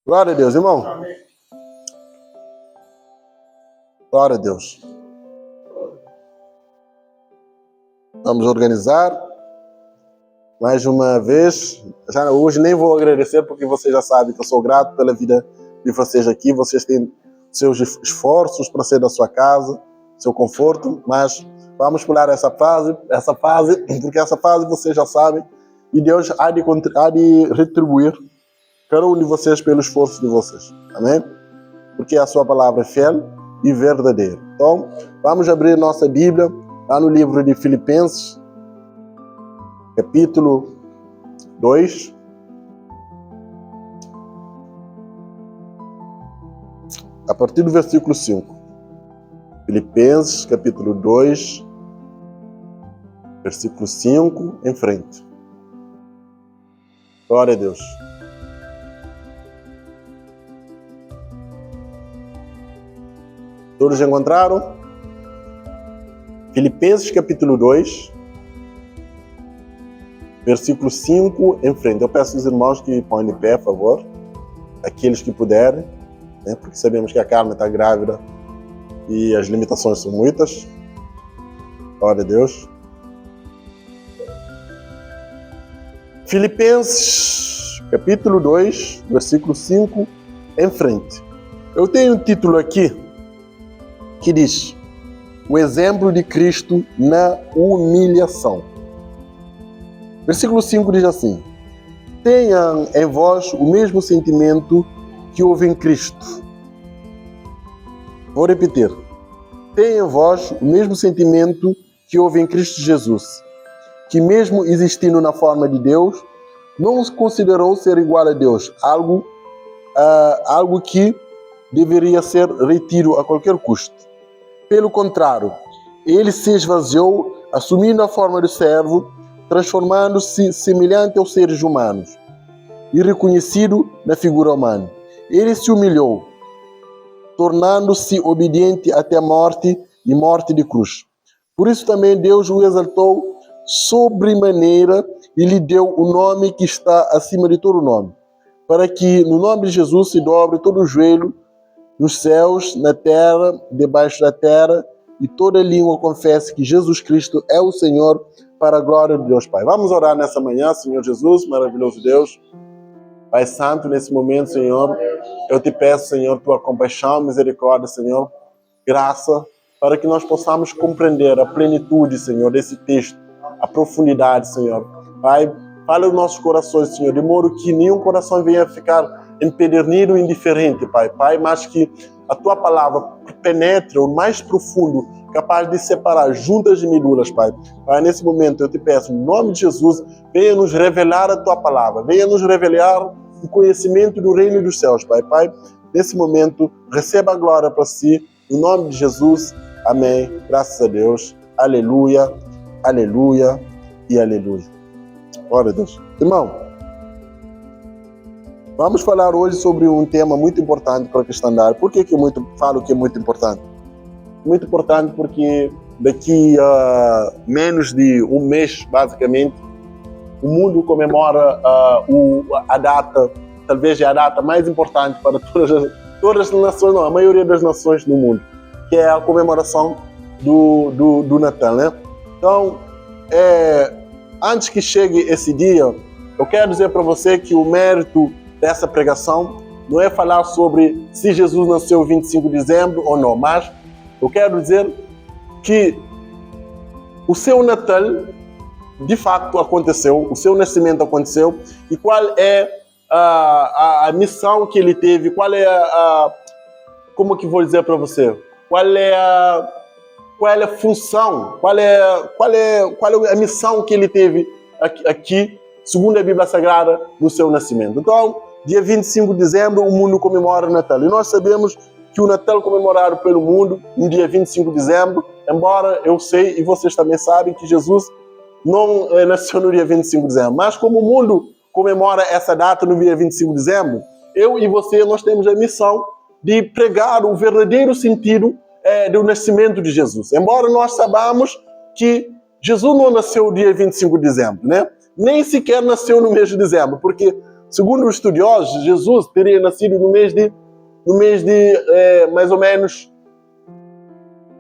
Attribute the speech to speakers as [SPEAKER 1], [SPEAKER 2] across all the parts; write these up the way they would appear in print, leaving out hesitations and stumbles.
[SPEAKER 1] Glória a Deus, irmão. Glória a Deus. Vamos organizar. Mais uma vez. Hoje nem vou agradecer, porque vocês já sabem que eu sou grato pela vida de vocês aqui. Vocês têm seus esforços para ser da sua casa, seu conforto, mas vamos pular essa fase, porque essa fase vocês já sabem, e Deus há de retribuir cada um de vocês pelo esforço de vocês. Amém? Porque a sua palavra é fiel e verdadeira. Então, vamos abrir nossa Bíblia lá no livro de Filipenses, capítulo 2. A partir do versículo 5. Filipenses, capítulo 2, versículo 5, em frente. Glória a Deus. Todos encontraram? Filipenses, capítulo 2, versículo 5, em frente. Eu peço aos irmãos que põem de pé, por favor. Aqueles que puderem, né? Porque sabemos que a carne está grávida e as limitações são muitas. Glória a Deus. Filipenses, capítulo 2, versículo 5, em frente. Eu tenho um título aqui que diz: o exemplo de Cristo na humilhação. Versículo 5 diz assim: tenham em vós o mesmo sentimento que houve em Cristo. Vou repetir. Tenham em vós o mesmo sentimento que houve em Cristo Jesus, que mesmo existindo na forma de Deus, não se considerou ser igual a Deus, algo que deveria ser retido a qualquer custo. Pelo contrário, ele se esvaziou, assumindo a forma de servo, transformando-se semelhante aos seres humanos e reconhecido na figura humana. Ele se humilhou, tornando-se obediente até a morte e morte de cruz. Por isso também Deus o exaltou sobremaneira e lhe deu o nome que está acima de todo nome, para que no nome de Jesus se dobre todo o joelho, nos céus, na terra, debaixo da terra, e toda língua confesse que Jesus Cristo é o Senhor, para a glória de Deus Pai. Vamos orar nessa manhã, Senhor Jesus, maravilhoso Deus. Pai Santo, nesse momento, Senhor, eu te peço, Senhor, tua compaixão, misericórdia, Senhor, graça, para que nós possamos compreender a plenitude, Senhor, desse texto, a profundidade, Senhor. Pai, fala os nossos corações, Senhor, de modo que nenhum coração venha ficar empedernido, indiferente, Pai. Pai, mas que a tua palavra penetre o mais profundo, capaz de separar juntas e medulas, Pai. Pai, nesse momento eu te peço, em nome de Jesus, venha nos revelar a tua palavra, venha nos revelar o conhecimento do reino dos céus, Pai. Pai, nesse momento, receba a glória para si, em nome de Jesus. Amém. Graças a Deus. Aleluia, aleluia e aleluia. Glória a Deus. Irmão, vamos falar hoje sobre um tema muito importante para a cristandade. Por que falo que é muito importante? Muito importante porque daqui a menos de um mês, basicamente, o mundo comemora a data, talvez a data mais importante para todas as nações, não, a maioria das nações do mundo, que é a comemoração do Natal, né? Então, antes que chegue esse dia, eu quero dizer para você que o mérito dessa pregação não é falar sobre se Jesus nasceu 25 de dezembro ou não, mas eu quero dizer que o seu Natal de fato aconteceu, o seu nascimento aconteceu, e qual é a missão que ele teve, qual é como que vou dizer para você, qual é a função, qual é a missão que ele teve aqui, segundo a Bíblia Sagrada, no seu nascimento. Então, dia 25 de dezembro, o mundo comemora o Natal. E nós sabemos que o Natal comemorado pelo mundo, no dia 25 de dezembro, embora eu sei, e vocês também sabem, que Jesus não nasceu no dia 25 de dezembro. Mas como o mundo comemora essa data no dia 25 de dezembro, eu e você, nós temos a missão de pregar o verdadeiro sentido do nascimento de Jesus. Embora nós saibamos que Jesus não nasceu no dia 25 de dezembro, né? Nem sequer nasceu no mês de dezembro, porque Segundo os estudiosos, Jesus teria nascido no mês de mais ou menos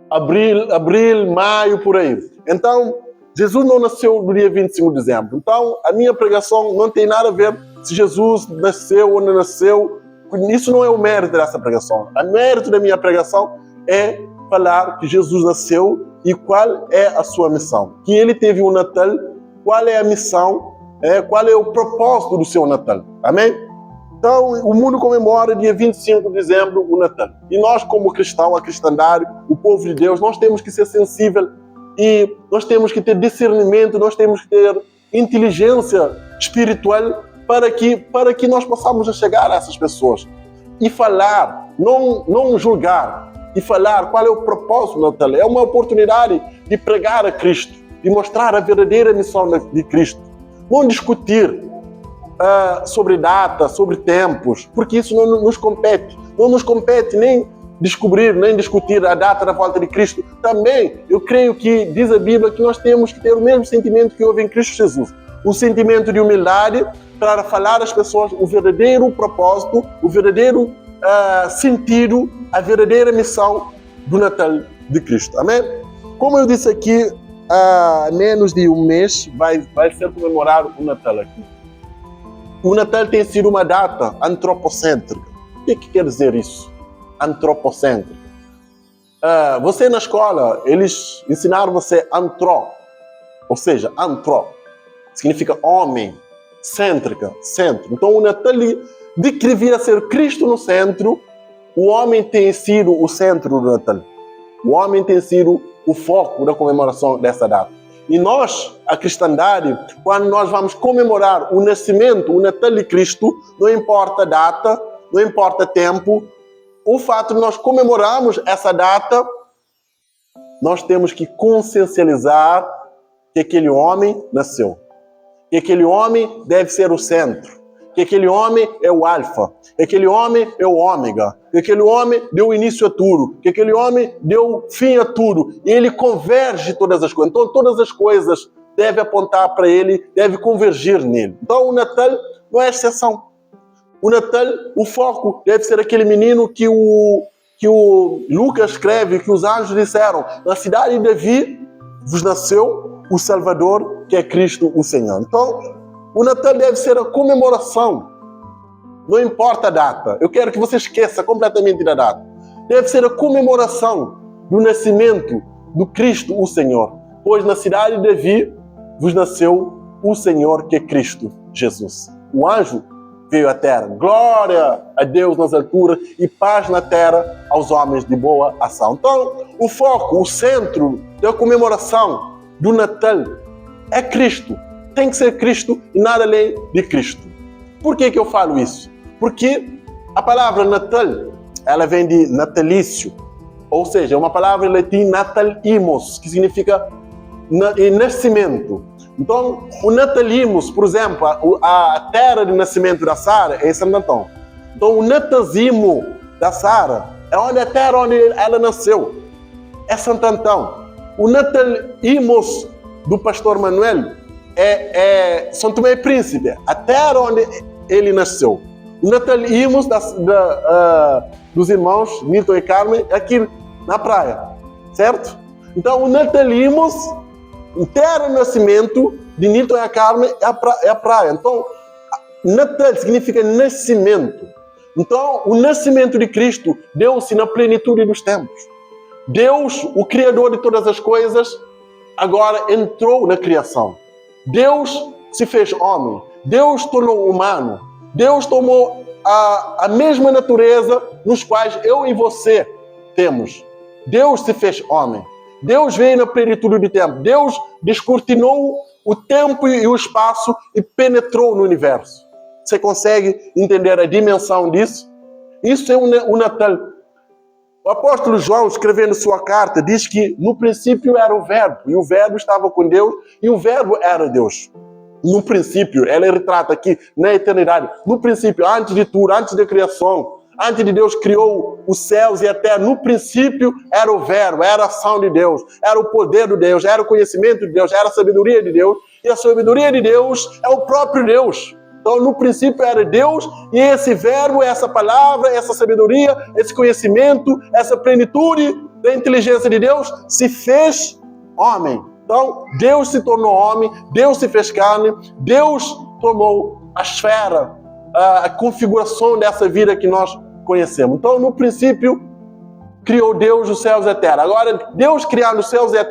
[SPEAKER 1] abril, maio, por aí. Então, Jesus não nasceu no dia 25 de dezembro. Então, a minha pregação não tem nada a ver se Jesus nasceu ou não nasceu. Isso não é o mérito dessa pregação. O mérito da minha pregação é falar que Jesus nasceu e qual é a sua missão. Que ele teve um Natal, qual é a missão, qual é o propósito do seu Natal. Amém? Então, o mundo comemora dia 25 de dezembro o Natal. E nós, como cristão, a cristandade, o povo de Deus, nós temos que ser sensível e nós temos que ter discernimento, nós temos que ter inteligência espiritual para que nós possamos chegar a essas pessoas e falar, não julgar, e falar qual é o propósito do Natal. É uma oportunidade de pregar a Cristo, de mostrar a verdadeira missão de Cristo. Não discutir sobre data, sobre tempos, porque isso não nos compete. Não nos compete nem descobrir, nem discutir a data da volta de Cristo. Também, eu creio que diz a Bíblia que nós temos que ter o mesmo sentimento que houve em Cristo Jesus. Um sentimento de humildade para falar às pessoas o verdadeiro propósito, o verdadeiro sentido, a verdadeira missão do Natal de Cristo. Amém? Como eu disse aqui, há menos de um mês vai ser comemorado o Natal aqui. O Natal tem sido uma data antropocêntrica. O que quer dizer isso? Antropocêntrica. Você na escola, eles ensinaram você antro, ou seja, antro significa homem, cêntrica, centro. Então o Natal devia ser Cristo no centro. O homem tem sido o centro do Natal. O homem tem sido o foco da comemoração dessa data. E nós, a cristandade, quando nós vamos comemorar o nascimento, o Natal de Cristo, não importa a data, não importa tempo, o fato de nós comemorarmos essa data, nós temos que consciencializar que aquele homem nasceu. Que aquele homem deve ser o centro. Que aquele homem é o alfa. Que aquele homem é o ômega. Que aquele homem deu início a tudo. Que aquele homem deu fim a tudo. E ele converge todas as coisas. Então todas as coisas devem apontar para ele, devem convergir nele. Então o Natal não é exceção. O Natal, o foco deve ser aquele menino que o Lucas escreve, que os anjos disseram: na cidade de Davi vos nasceu o Salvador, que é Cristo o Senhor. Então, o Natal deve ser a comemoração. Não importa a data. Eu quero que você esqueça completamente da data. Deve ser a comemoração do nascimento do Cristo o Senhor. Pois na cidade de Davi vos nasceu o Senhor, que é Cristo Jesus. O anjo veio à terra. Glória a Deus nas alturas e paz na terra aos homens de boa ação. Então, o foco, o centro da comemoração do Natal é Cristo. Tem que ser Cristo e nada além de Cristo. Por que eu falo isso? Porque a palavra Natal, ela vem de natalício, ou seja, é uma palavra em latim natalimos, que significa nascimento. Então, o natalimos, por exemplo, a terra de nascimento da Sara é em Santo Antão. Então, o natazimo da Sara é a terra onde ela nasceu. É Santo Antão. O natalimos do pastor Manuel é São Tomé e Príncipe, a terra onde ele nasceu. O natalimos dos irmãos Nilton e Carmen é aqui na praia, certo? Então, o natalimos, o terra de nascimento de Nilton e Carmen é a praia. Então, Natal significa nascimento. Então, o nascimento de Cristo deu-se na plenitude dos tempos. Deus, o Criador de todas as coisas, agora entrou na criação. Deus se fez homem. Deus tornou humano. Deus tomou a mesma natureza nos quais eu e você temos. Deus se fez homem. Deus veio na plenitude do tempo. Deus descortinou o tempo e o espaço e penetrou no universo. Você consegue entender a dimensão disso? Isso é o Natal. O apóstolo João, escrevendo sua carta, diz que no princípio era o Verbo, e o Verbo estava com Deus, e o Verbo era Deus. No princípio, ela retrata aqui na eternidade. No princípio, antes de tudo, antes da criação, antes de Deus criou os céus e a terra, no princípio era o Verbo, era a ação de Deus, era o poder de Deus, era o conhecimento de Deus, era a sabedoria de Deus, e a sabedoria de Deus é o próprio Deus. Então, no princípio era Deus, e esse verbo, essa palavra, essa sabedoria, esse conhecimento, essa plenitude da inteligência de Deus se fez homem. Então, Deus se tornou homem, Deus se fez carne, Deus tomou a esfera, a configuração dessa vida que nós conhecemos. Então, no princípio, criou Deus os céus e a terra. Agora, Deus criando os céus e a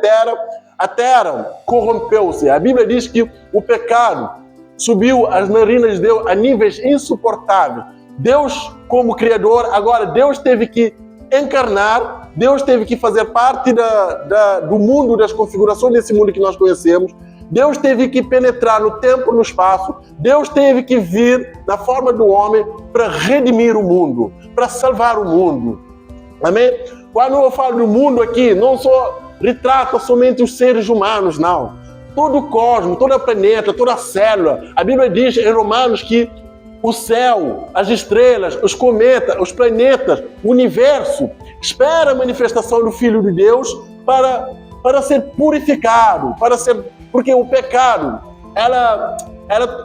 [SPEAKER 1] terra corrompeu-se. A Bíblia diz que o pecado subiu as narinas de Deus a níveis insuportáveis. Deus, como Criador, agora Deus teve que encarnar, Deus teve que fazer parte do mundo, das configurações desse mundo que nós conhecemos. Deus teve que penetrar no tempo e no espaço. Deus teve que vir na forma do homem para redimir o mundo, para salvar o mundo. Amém? Quando eu falo do mundo aqui, não só retrata somente os seres humanos, não. Todo o cosmos, todo o planeta, toda a célula. A Bíblia diz em Romanos que o céu, as estrelas, os cometas, os planetas, o universo, espera a manifestação do Filho de Deus para ser purificado, porque o pecado,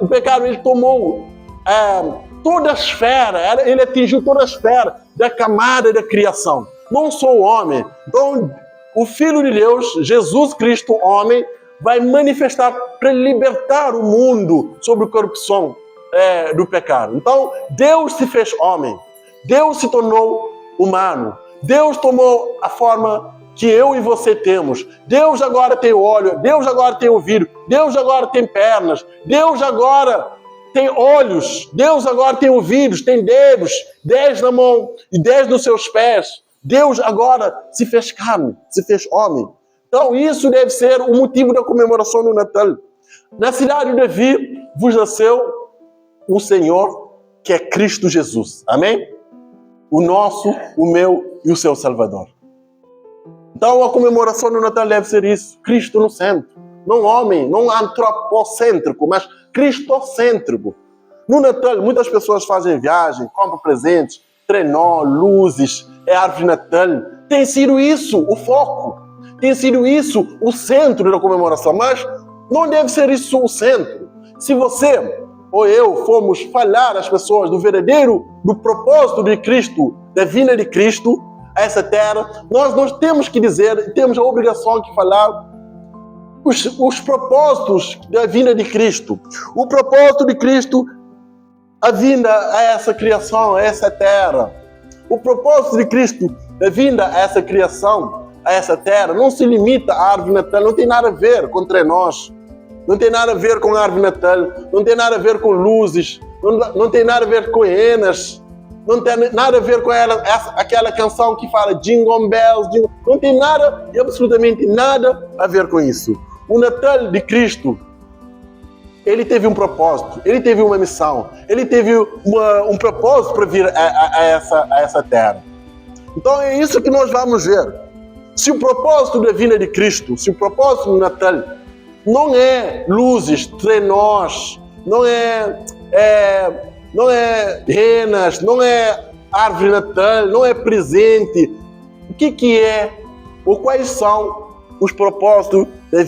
[SPEAKER 1] o pecado ele tomou toda a esfera, ele atingiu toda a esfera da camada da criação, não só o homem. Então, o Filho de Deus, Jesus Cristo, homem, vai manifestar para libertar o mundo sobre a corrupção do pecado. Então, Deus se fez homem, Deus se tornou humano, Deus tomou a forma que eu e você temos. Deus agora tem olho, Deus agora tem ouvido, Deus agora tem pernas, Deus agora tem olhos, Deus agora tem ouvidos, tem dedos, 10 na mão e 10 nos seus pés. Deus agora se fez carne, se fez homem. Então isso deve ser o motivo da comemoração do Natal. Na cidade de Davi vos nasceu o Senhor, que é Cristo Jesus. Amém? O nosso, o meu e o seu Salvador. Então a comemoração do Natal deve ser isso, Cristo no centro. Não homem, não antropocêntrico, mas cristocêntrico. No Natal, muitas pessoas fazem viagem, compram presentes, trenó, luzes, árvore de Natal. Tem sido isso o foco, tem sido isso o centro da comemoração, mas não deve ser isso o centro. Se você ou eu formos falar às pessoas do propósito de Cristo, da vinda de Cristo a essa terra, nós temos que dizer, temos a obrigação de falar os propósitos da vinda de Cristo. O propósito de Cristo, a vinda a essa criação, a essa terra. O propósito de Cristo, a vinda a essa criação, a essa terra, não se limita à árvore natal, não tem nada a ver com trenós, não tem nada a ver com árvore natal, não tem nada a ver com luzes, não tem nada a ver com hienas, não tem nada a ver com aquela canção que fala Jingle Bells, não tem nada, absolutamente nada a ver com isso. O Natal de Cristo, ele teve um propósito, ele teve uma missão, ele teve um propósito para vir a essa terra. Então é isso que nós vamos ver. Se o propósito da vinda de Cristo, se o propósito do Natal não é luzes, trenós, não é renas, não é árvore natal, não é presente, o que é ou quais são os propósitos da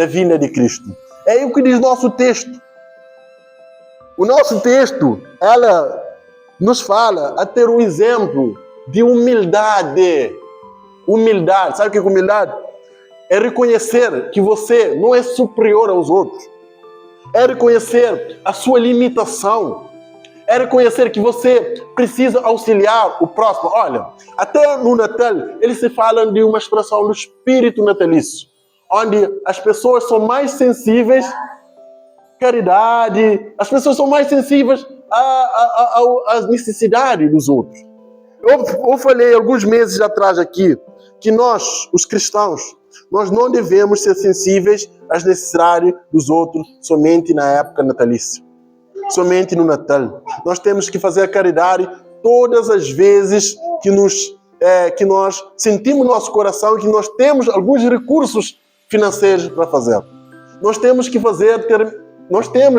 [SPEAKER 1] vinda de Cristo? É o que diz nosso texto. O nosso texto, ela nos fala a ter um exemplo de humildade. Humildade, sabe o que é humildade? É reconhecer que você não é superior aos outros. É reconhecer a sua limitação. É reconhecer que você precisa auxiliar o próximo. Olha, até no Natal, eles se falam de uma expressão do espírito natalício, onde as pessoas são mais sensíveis à caridade, as pessoas são mais sensíveis às necessidades dos outros. Eu falei alguns meses atrás aqui que nós, os cristãos, nós não devemos ser sensíveis às necessidades dos outros somente na época natalícia, somente no Natal. Nós temos que fazer a caridade todas as vezes que nós sentimos no nosso coração que nós temos alguns recursos financeiros para fazer. Nós temos,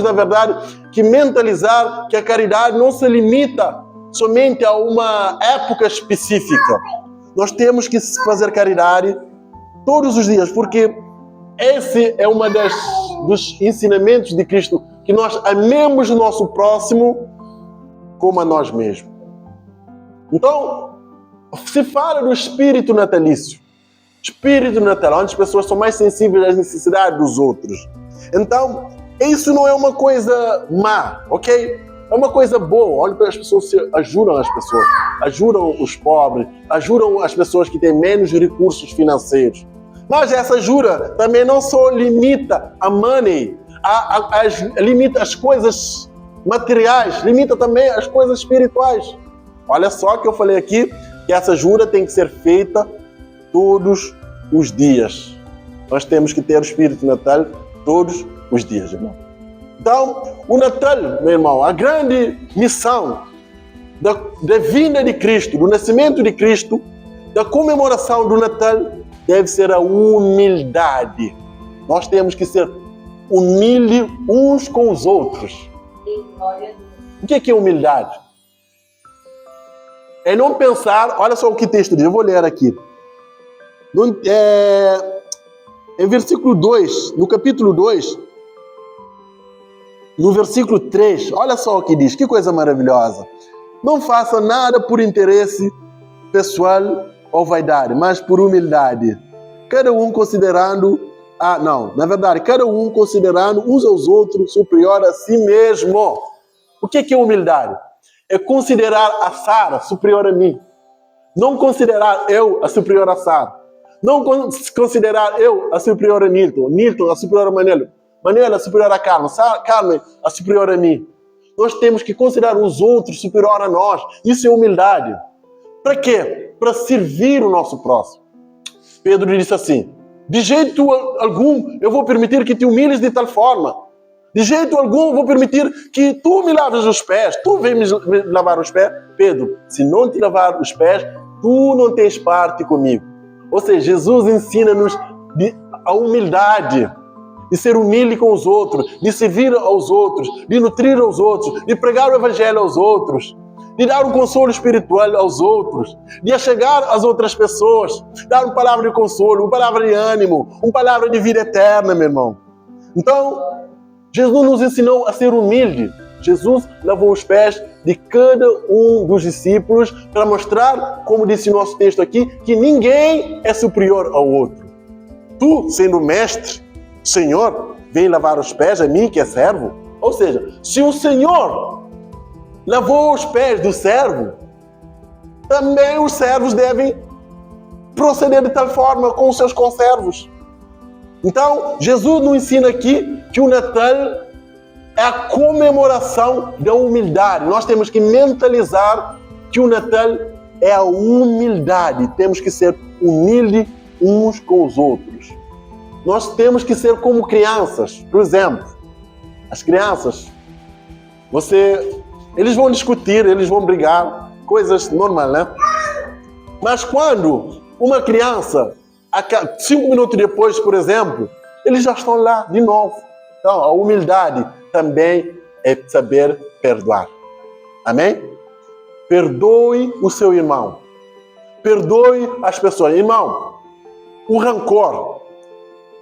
[SPEAKER 1] na verdade, que mentalizar que a caridade não se limita somente a uma época específica. Nós temos que fazer caridade todos os dias, porque esse é dos ensinamentos de Cristo que nós amemos o nosso próximo como a nós mesmos. Então, se fala do espírito natalício. Espírito natal, onde as pessoas são mais sensíveis às necessidades dos outros. Então, isso não é uma coisa má, ok? É uma coisa boa, onde as pessoas ajudam as pessoas, ajudam os pobres, ajudam as pessoas que têm menos recursos financeiros. Mas essa ajuda também não só limita a money, limita as coisas materiais, limita também as coisas espirituais. Olha só que eu falei aqui, que essa ajuda tem que ser feita todos os dias. Nós temos que ter o Espírito Natal todos os dias, irmão. Então, o Natal, meu irmão, a grande missão da vinda de Cristo, do nascimento de Cristo, da comemoração do Natal, deve ser a humildade. Nós temos que ser humildes uns com os outros. O que é humildade? É não pensar, olha só o que o texto diz, eu vou ler aqui. Em versículo 2, no capítulo 2, no versículo 3, olha só o que diz, que coisa maravilhosa. Não faça nada por interesse pessoal ou vaidade, mas por humildade. Cada um considerando, cada um considerando uns aos outros superior a si mesmo. O que é humildade? É considerar a Sara superior a mim. Não considerar eu a superior a Sara. Não considerar eu a superior a Nilton, Nilton a superior a Manela, Manela a superior a Carmen, Carmen a superior a mim. Nós temos que considerar os outros superior a nós. Isso é humildade. Para quê? Para servir o nosso próximo. Pedro disse assim, de jeito algum eu vou permitir que te humilhes de tal forma. De jeito algum vou permitir que tu me laves os pés. Tu vem me lavar os pés. Pedro, se não te lavar os pés, tu não tens parte comigo. Ou seja, Jesus ensina-nos a humildade, de ser humilde com os outros, de servir aos outros, de nutrir aos outros, de pregar o evangelho aos outros, de dar um consolo espiritual aos outros, de achegar às outras pessoas, dar uma palavra de consolo, uma palavra de ânimo, uma palavra de vida eterna, meu irmão. Então, Jesus nos ensinou a ser humilde. Jesus lavou os pés de cada um dos discípulos para mostrar, como disse o nosso texto aqui, que ninguém é superior ao outro. Tu, sendo mestre, Senhor, vem lavar os pés a mim que é servo. Ou seja, se o Senhor lavou os pés do servo, também os servos devem proceder de tal forma com os seus conservos. Então, Jesus nos ensina aqui que o Natal é a comemoração da humildade. Nós temos que mentalizar que o Natal é a humildade. Temos que ser humildes uns com os outros. Nós temos que ser como crianças. Por exemplo, as crianças, eles vão discutir, eles vão brigar, coisas normais, né? Mas quando uma criança, 5 minutos depois, por exemplo, eles já estão lá de novo. Então, a humildade também é saber perdoar. Amém? Perdoe o seu irmão. Perdoe as pessoas. Irmão, o rancor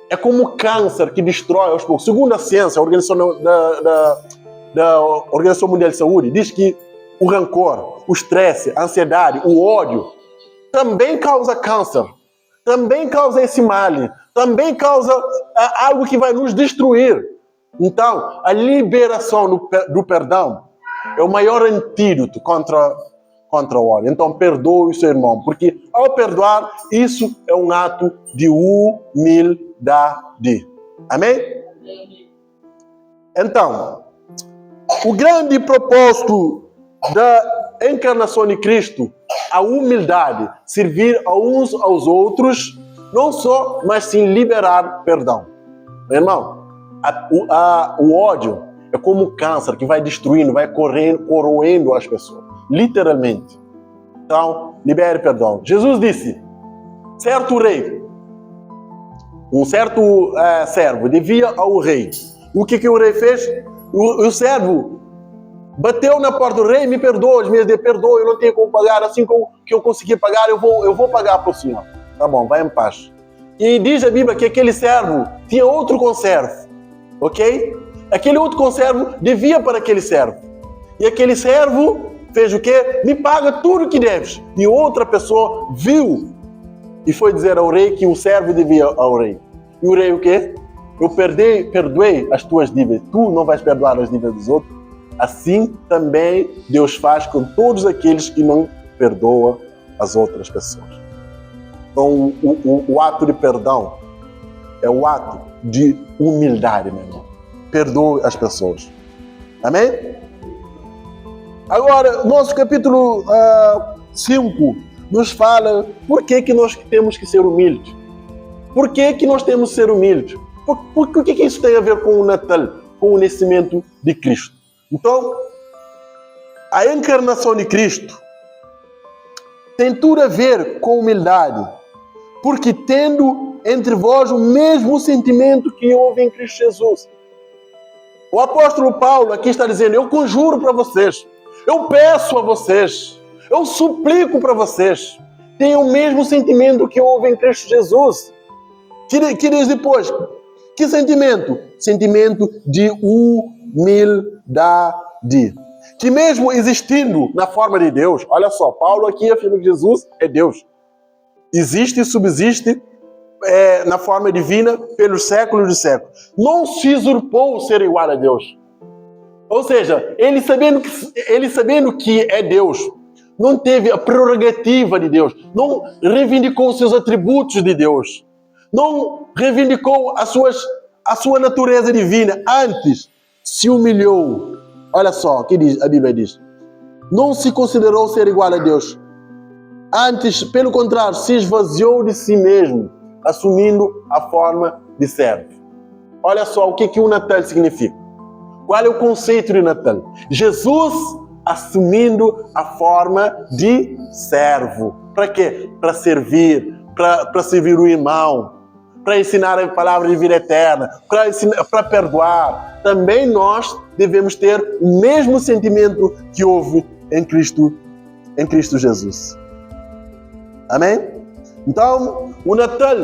[SPEAKER 1] é como câncer que destrói aos poucos. Segundo a ciência, a da Organização Mundial de Saúde, diz que o rancor, o estresse, a ansiedade, o ódio, também causa câncer. Também causa esse mal. Também causa algo que vai nos destruir. Então, a liberação do perdão é o maior antídoto contra o ódio. Então, perdoe o seu irmão, porque ao perdoar, isso é um ato de humildade. Amém? Então, o grande propósito da encarnação de Cristo, a humildade, servir a uns aos outros, não só, mas sim liberar perdão. Meu irmão, o ódio é como um câncer que vai destruindo, vai corroendo as pessoas, literalmente. Então, libere perdão. Jesus disse, certo rei, um certo servo devia ao rei. O que o rei fez? O servo bateu na porta do rei, me perdoa, perdoa, eu não tenho como pagar, assim que eu conseguir pagar, eu vou pagar para o senhor. Tá bom, vai em paz. E diz a Bíblia que aquele servo tinha outro conservo, ok? Aquele outro conservo devia para aquele servo. E aquele servo fez o quê? Me paga tudo o que deves. E outra pessoa viu e foi dizer ao rei que o servo devia ao rei. E o rei o quê? Eu perdoei as tuas dívidas. Tu não vais perdoar as dívidas dos outros? Assim também Deus faz com todos aqueles que não perdoam as outras pessoas. Então, o ato de perdão é o ato de humildade, meu irmão. Perdoe as pessoas. Amém? Agora, nosso capítulo 5 nos fala por que nós temos que ser humildes. Por que nós temos que ser humildes? Por que isso tem a ver com o Natal, com o nascimento de Cristo? Então, a encarnação de Cristo tem tudo a ver com humildade, porque tendo entre vós o mesmo sentimento que houve em Cristo Jesus. O apóstolo Paulo aqui está dizendo, eu conjuro para vocês, eu peço a vocês, eu suplico para vocês, tenham o mesmo sentimento que houve em Cristo Jesus. Que diz depois? Que sentimento? Sentimento de humildade. Que mesmo existindo na forma de Deus, olha só, Paulo aqui afirma que Jesus é Deus. Existe e subsiste na forma divina pelos séculos de séculos. Não se usurpou ser igual a Deus. Ou seja, ele sabendo que é Deus, não teve a prerrogativa de Deus, não reivindicou os seus atributos de Deus, não reivindicou a sua natureza divina, antes se humilhou. Olha só o que a Bíblia diz. Não se considerou ser igual a Deus. Antes, pelo contrário, se esvaziou de si mesmo, assumindo a forma de servo. Olha só o que o Natal significa. Qual é o conceito de Natal? Jesus assumindo a forma de servo. Para quê? Para servir, para servir o irmão, para ensinar a palavra de vida eterna, para perdoar. Também nós devemos ter o mesmo sentimento que houve em Cristo Jesus. Amém? Então, o Natal,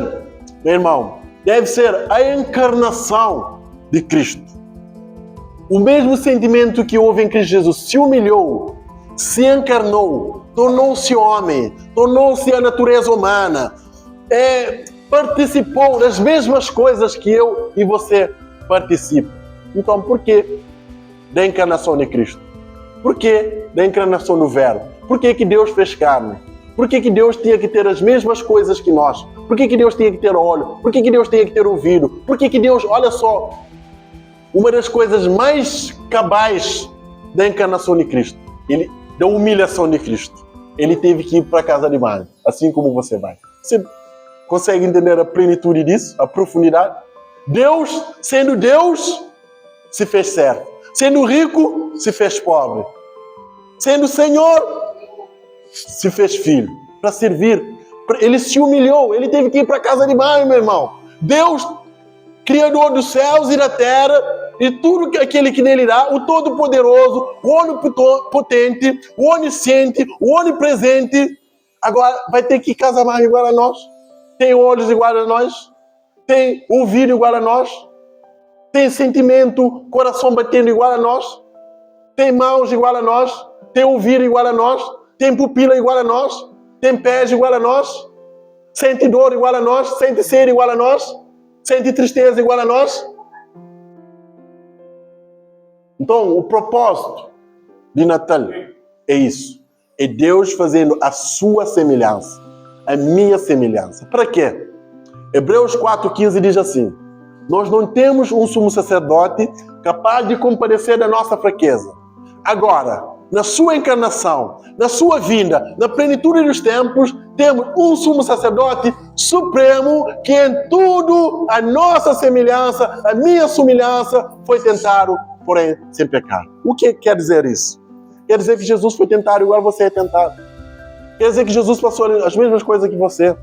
[SPEAKER 1] meu irmão, deve ser a encarnação de Cristo. O mesmo sentimento que houve em Cristo Jesus, se humilhou, se encarnou, tornou-se homem, tornou-se a natureza humana, participou das mesmas coisas que eu e você participam. Então, por que da encarnação de Cristo? Por que da encarnação do Verbo? Por que Deus fez carne? Por que Deus tinha que ter as mesmas coisas que nós? Por que Deus tinha que ter olho? Por que Deus tinha que ter ouvido? Por que Deus, olha só, uma das coisas mais cabais da encarnação de Cristo, da humilhação de Cristo, ele teve que ir para a casa de banho, assim como você vai. Você consegue entender a plenitude disso, a profundidade? Deus, sendo Deus, se fez servo. Sendo rico, se fez pobre. Sendo Senhor, se fez filho. Para servir. Ele se humilhou. Ele teve que ir para a casa de banho, meu irmão. Deus, Criador dos céus e da terra, e tudo aquele que nele irá, o Todo-Poderoso, o Onipotente, o Onisciente, o Onipresente, agora vai ter que ir casa mais igual a nós. Tem olhos igual a nós. Tem ouvido igual a nós. Tem sentimento, coração batendo igual a nós. Tem mãos igual a nós. Tem ouvido igual a nós. Tem pupila igual a nós. Tem pés igual a nós. Sente dor igual a nós. Sente sede igual a nós. Sente tristeza igual a nós. Então, o propósito de Natal é isso. É Deus fazendo a sua semelhança, a minha semelhança. Para quê? Hebreus 4,15 diz assim: nós não temos um sumo sacerdote capaz de compadecer da nossa fraqueza. Agora, na sua encarnação, na sua vinda, na plenitude dos tempos, temos um sumo sacerdote supremo que em tudo a nossa semelhança, a minha semelhança, foi tentado, porém sem pecar. O que quer dizer isso? Quer dizer que Jesus foi tentado igual você é tentado. Quer dizer que Jesus passou as mesmas coisas que você.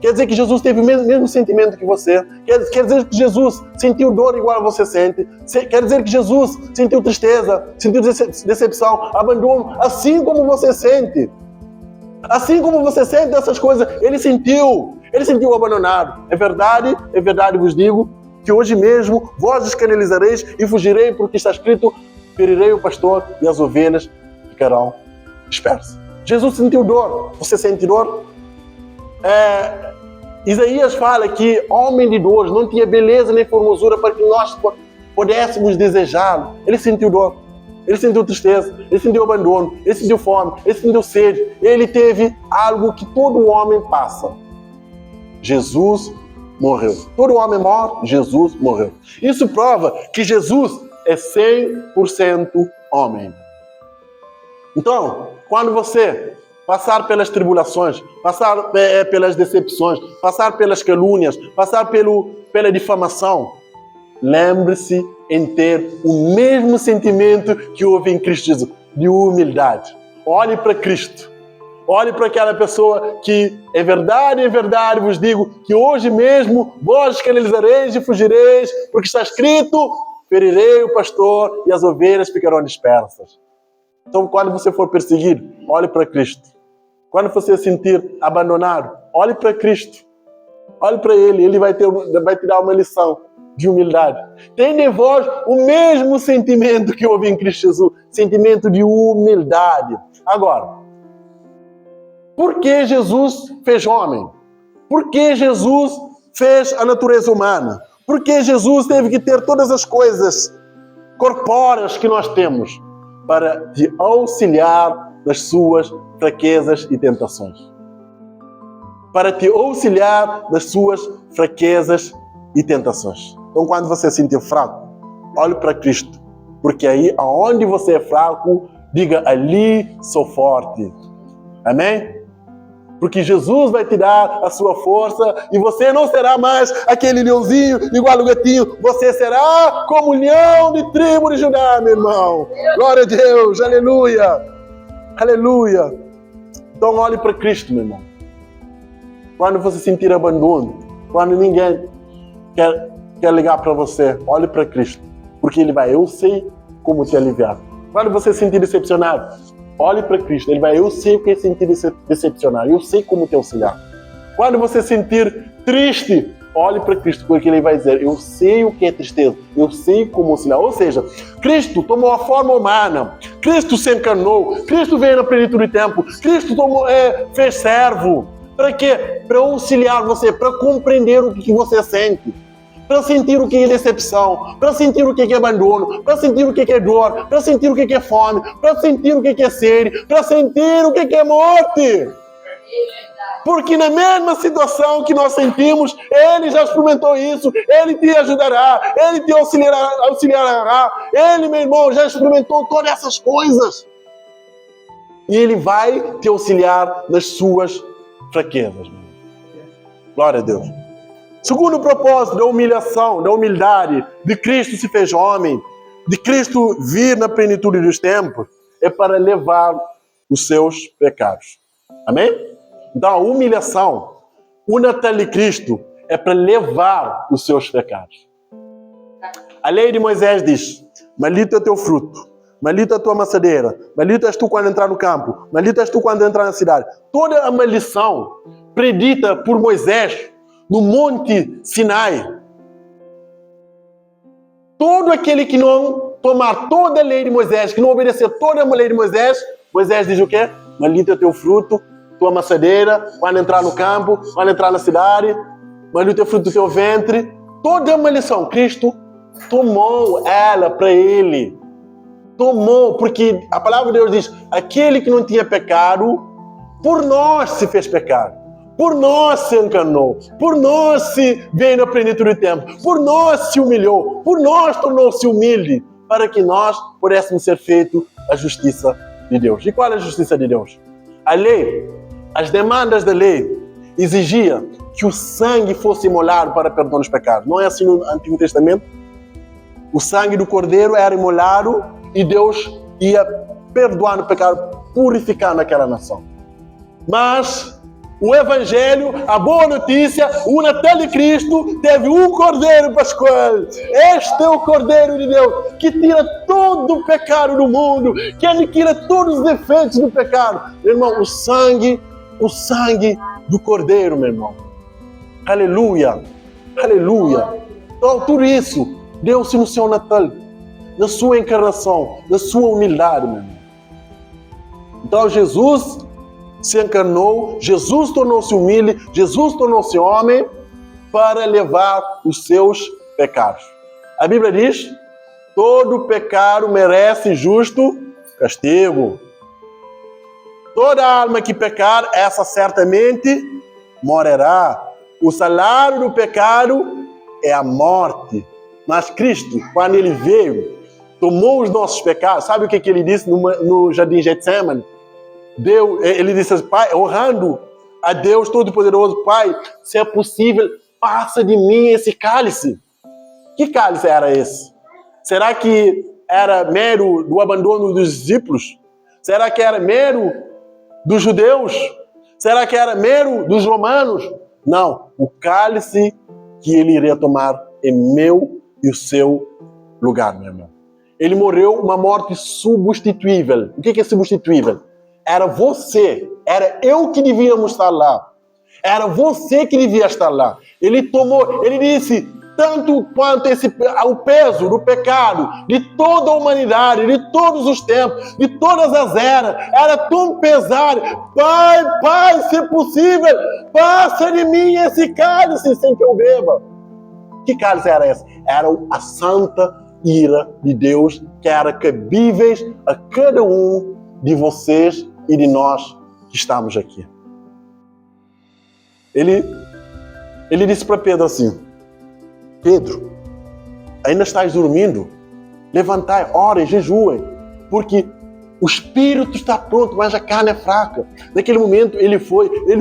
[SPEAKER 1] Quer dizer que Jesus teve o mesmo sentimento que você. Quer dizer que Jesus sentiu dor igual você sente. Quer dizer que Jesus sentiu tristeza, sentiu decepção, abandono, assim como você sente. Assim como você sente essas coisas, ele sentiu abandonado. É verdade vos digo, que hoje mesmo vós escandalizareis e fugirei, porque está escrito: ferirei o pastor e as ovelhas ficarão dispersas. Jesus sentiu dor. Você sente dor? Isaías fala que homem de dores, não tinha beleza nem formosura para que nós pudéssemos desejá-lo. Ele sentiu dor, ele sentiu tristeza, ele sentiu abandono, ele sentiu fome, ele sentiu sede. Ele teve algo que todo homem passa. Jesus morreu. Todo homem morre, Jesus morreu. Isso prova que Jesus é 100% homem. Então, quando você passar pelas tribulações, passar pelas decepções, passar pelas calúnias, passar pela difamação, lembre-se em ter o mesmo sentimento que houve em Cristo Jesus, de humildade. Olhe para Cristo. Olhe para aquela pessoa que, em verdade, vos digo, que hoje mesmo vós escandalizareis e fugireis, porque está escrito: ferirei o pastor e as ovelhas ficarão dispersas. Então, quando você for perseguido, olhe para Cristo. Quando você se sentir abandonado, olhe para Cristo. Olhe para Ele. Ele vai te dar uma lição de humildade. Tenha em vós o mesmo sentimento que houve em Cristo Jesus. Sentimento de humildade. Agora, por que Jesus fez homem? Por que Jesus fez a natureza humana? Por que Jesus teve que ter todas as coisas corpóreas que nós temos para te auxiliar nas suas fraquezas e tentações? Para te auxiliar nas suas fraquezas e tentações. Então, quando você se sentir fraco, olhe para Cristo. Porque aí, aonde você é fraco, diga: ali sou forte. Amém? Porque Jesus vai te dar a sua força e você não será mais aquele leãozinho igual o gatinho. Você será como o leão de tribo de Judá, meu irmão. Glória a Deus, aleluia, aleluia. Então olhe para Cristo, meu irmão. Quando você sentir abandono, quando ninguém quer ligar para você, olhe para Cristo. Porque Ele vai: eu sei como te aliviar. Quando você se sentir decepcionado, olhe para Cristo. Ele vai: eu sei o que é sentir decepcionado. Eu sei como te auxiliar. Quando você sentir triste, olhe para Cristo, porque Ele vai dizer: eu sei o que é tristeza. Eu sei como auxiliar. Ou seja, Cristo tomou a forma humana. Cristo se encarnou. Cristo veio na plenitude do tempo. Cristo fez servo. Para quê? Para auxiliar você, para compreender o que você sente. Para sentir o que é decepção, para sentir o que é abandono, para sentir o que é dor, para sentir o que é fome, para sentir o que é sede, para sentir o que é morte. Porque na mesma situação que nós sentimos, Ele já experimentou isso, Ele te ajudará, Ele te auxiliará, Ele, meu irmão, já experimentou todas essas coisas. E Ele vai te auxiliar nas suas fraquezas. Glória a Deus. Segundo propósito da humilhação, da humildade, de Cristo se fez homem, de Cristo vir na plenitude dos tempos, é para levar os seus pecados. Amém? Então a humilhação, o Natal de Cristo, é para levar os seus pecados. A lei de Moisés diz: maldito é o teu fruto, maldito é a tua maçadeira, maldito és tu quando entrar no campo, maldito és tu quando entrar na cidade. Toda a maldição predita por Moisés no Monte Sinai. Todo aquele que não tomar toda a lei de Moisés, que não obedecer toda a lei de Moisés, Moisés diz o quê? Maldito é o teu fruto, tua maçadeira, quando entrar no campo, quando entrar na cidade, maldito é o fruto do teu ventre. Toda a maldição, Cristo tomou ela para Ele. Tomou, porque a palavra de Deus diz: aquele que não tinha pecado, por nós se fez pecado. Por nós se encarnou, por nós se veio na plenitude do tempo, por nós se humilhou, por nós tornou-se humilde, para que nós pudéssemos ser feitos a justiça de Deus. E qual é a justiça de Deus? A lei, as demandas da lei, exigia que o sangue fosse imolado para perdão dos pecados. Não é assim no Antigo Testamento? O sangue do Cordeiro era imolado e Deus ia perdoar o pecado, purificar naquela nação. Mas o Evangelho, a boa notícia, o Natal de Cristo teve um Cordeiro Pascual. Este é o Cordeiro de Deus, que tira todo o pecado do mundo, que aniquila todos os defeitos do pecado. Meu irmão, o sangue do Cordeiro, meu irmão. Aleluia, aleluia. Então, tudo isso deu-se no seu Natal, na sua encarnação, na sua humildade, meu irmão. Então, Jesus se encarnou, Jesus tornou-se humilde, Jesus tornou-se homem para levar os seus pecados. A Bíblia diz: todo pecado merece justo castigo. Toda alma que pecar, essa certamente morrerá. O salário do pecado é a morte. Mas Cristo, quando ele veio, tomou os nossos pecados. Sabe o que ele disse no jardim de Getsemane? Ele disse: Pai, orando a Deus Todo-Poderoso: Pai, se é possível, passa de mim esse cálice. Que cálice era esse? Será que era mero do abandono dos discípulos? Será que era mero dos judeus? Será que era mero dos romanos? Não, o cálice que ele iria tomar é meu e o seu lugar, meu irmão. Ele morreu uma morte substituível. O que é substituível? Era você, era eu que devíamos estar lá. Era você que devia estar lá. Ele tomou, ele disse: tanto quanto o peso do pecado de toda a humanidade, de todos os tempos, de todas as eras, era tão pesado. Pai, se possível, passa de mim esse cálice sem que eu beba. Que cálice era esse? Era a santa ira de Deus, que era cabíveis a cada um de vocês e de nós que estamos aqui. Ele disse para Pedro assim: Pedro, ainda estás dormindo? Levantai, orem, jejuem, porque o espírito está pronto, mas a carne é fraca. Naquele momento ele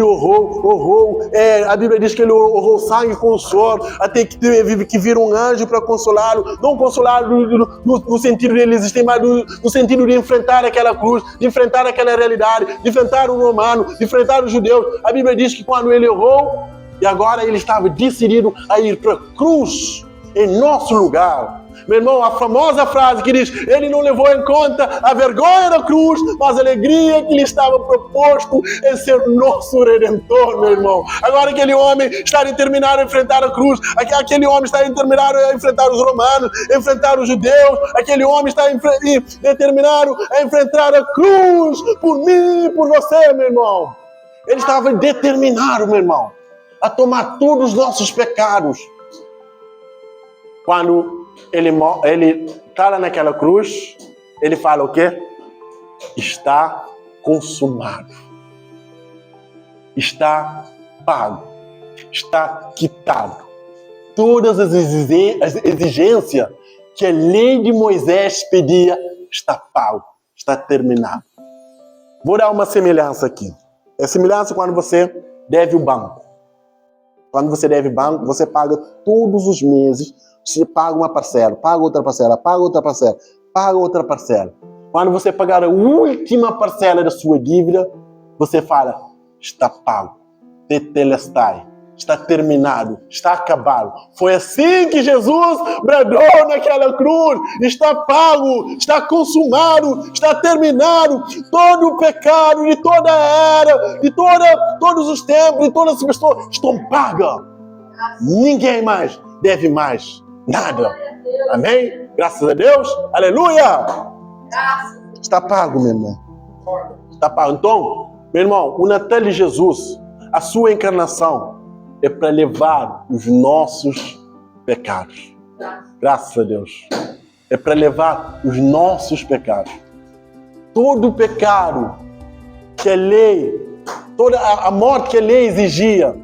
[SPEAKER 1] orou. A Bíblia diz que ele orou sangue com suor, até que teve que vir um anjo para consolá-lo. Não consolá-lo no sentido de ele existir, mas no sentido de enfrentar aquela cruz, de enfrentar aquela realidade, de enfrentar o romano, de enfrentar os judeus. A Bíblia diz que quando ele orou, e agora ele estava decidido a ir para a cruz em nosso lugar. Meu irmão, a famosa frase que diz: ele não levou em conta a vergonha da cruz, mas a alegria que lhe estava proposto em ser nosso Redentor, meu irmão. Agora aquele homem está determinado a enfrentar a cruz, aquele homem está determinado a enfrentar os romanos, a enfrentar os judeus, aquele homem está determinado a enfrentar a cruz por mim e por você, meu irmão. Ele estava determinado, meu irmão, a tomar todos os nossos pecados. Quando ele está lá naquela cruz, ele fala o quê? Está consumado. Está pago. Está quitado. Todas as exigências que a lei de Moisés pedia, está pago. Está terminado. Vou dar uma semelhança aqui. É semelhança quando você deve o banco. Quando você deve banco, você paga todos os meses. Você paga uma parcela, paga outra parcela, paga outra parcela, paga outra parcela. Quando você pagar a última parcela da sua dívida, você fala: está pago, tetelestai, está terminado, está acabado. Foi assim que Jesus bradou naquela cruz: está pago, está consumado, está terminado. Todo o pecado de toda a era, de todos os tempos, de todas as pessoas estão pagas. Ninguém mais deve mais nada. Amém? Graças a Deus. Aleluia. Está pago, meu irmão. Está pago. Então, meu irmão, o Natal de Jesus, a sua encarnação, é para levar os nossos pecados. Graças a Deus. É para levar os nossos pecados. Todo o pecado que a lei, toda a morte que a lei exigia,